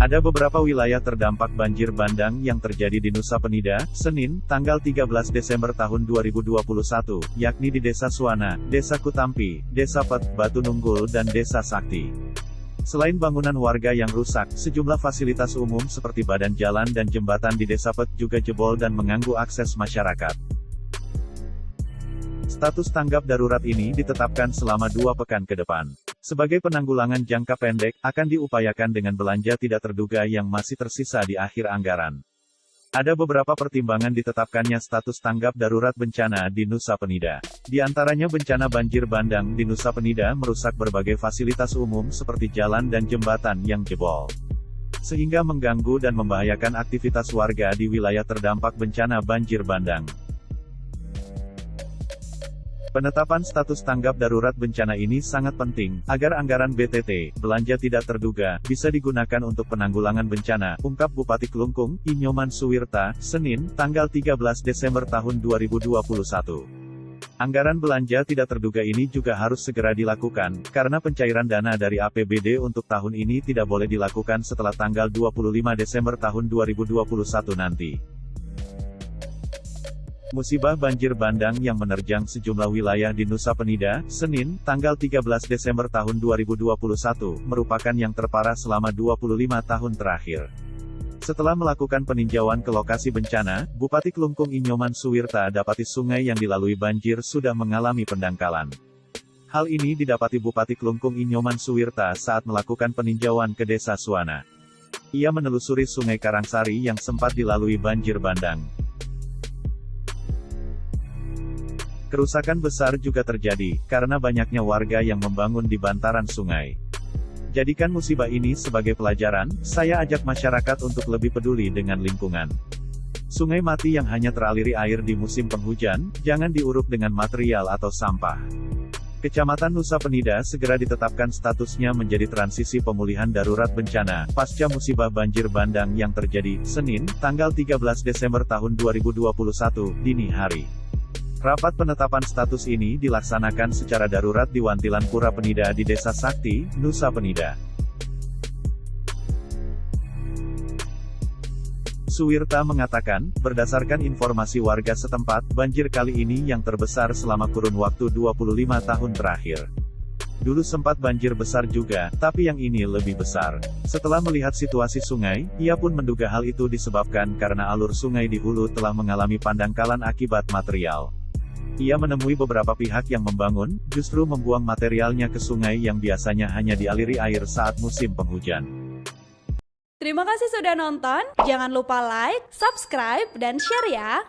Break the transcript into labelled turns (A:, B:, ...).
A: Ada beberapa wilayah terdampak banjir bandang yang terjadi di Nusa Penida, Senin, tanggal 13 Desember tahun 2021, yakni di Desa Suwana, Desa Kutampi, Desa Pet, Batu Nunggul dan Desa Sakti. Selain bangunan warga yang rusak, sejumlah fasilitas umum seperti badan jalan dan jembatan di Desa Pet juga jebol dan mengganggu akses masyarakat. Status tanggap darurat ini ditetapkan selama 2 pekan ke depan. Sebagai penanggulangan jangka pendek, akan diupayakan dengan belanja tidak terduga yang masih tersisa di akhir anggaran. Ada beberapa pertimbangan ditetapkannya status tanggap darurat bencana di Nusa Penida. Di antaranya bencana banjir bandang di Nusa Penida merusak berbagai fasilitas umum seperti jalan dan jembatan yang jebol, sehingga mengganggu dan membahayakan aktivitas warga di wilayah terdampak bencana banjir bandang. Penetapan status tanggap darurat bencana ini sangat penting, agar anggaran BTT, belanja tidak terduga, bisa digunakan untuk penanggulangan bencana, ungkap Bupati Klungkung, Inyoman Suwirta, Senin, tanggal 13 Desember tahun 2021. Anggaran belanja tidak terduga ini juga harus segera dilakukan, karena pencairan dana dari APBD untuk tahun ini tidak boleh dilakukan setelah tanggal 25 Desember tahun 2021 nanti. Musibah banjir bandang yang menerjang sejumlah wilayah di Nusa Penida, Senin, tanggal 13 Desember tahun 2021, merupakan yang terparah selama 25 tahun terakhir. Setelah melakukan peninjauan ke lokasi bencana, Bupati Klungkung Inyoman Suwirta dapati sungai yang dilalui banjir sudah mengalami pendangkalan. Hal ini didapati Bupati Klungkung Inyoman Suwirta saat melakukan peninjauan ke Desa Suwana. Ia menelusuri Sungai Karangsari yang sempat dilalui banjir bandang. Kerusakan besar juga terjadi, karena banyaknya warga yang membangun di bantaran sungai. Jadikan musibah ini sebagai pelajaran, saya ajak masyarakat untuk lebih peduli dengan lingkungan. Sungai mati yang hanya teraliri air di musim penghujan, jangan diuruk dengan material atau sampah. Kecamatan Nusa Penida segera ditetapkan statusnya menjadi transisi pemulihan darurat bencana, pasca musibah banjir bandang yang terjadi, Senin, tanggal 13 Desember tahun 2021, dini hari. Rapat penetapan status ini dilaksanakan secara darurat di Wantilan Pura Penida di Desa Sakti, Nusa Penida. Suwirta mengatakan, berdasarkan informasi warga setempat, banjir kali ini yang terbesar selama kurun waktu 25 tahun terakhir. Dulu sempat banjir besar juga, tapi yang ini lebih besar. Setelah melihat situasi sungai, ia pun menduga hal itu disebabkan karena alur sungai di hulu telah mengalami pendangkalan akibat material. Ia menemui beberapa pihak yang membangun, justru membuang materialnya ke sungai yang biasanya hanya dialiri air saat musim penghujan.
B: Terima kasih sudah nonton, jangan lupa like, subscribe, dan share ya!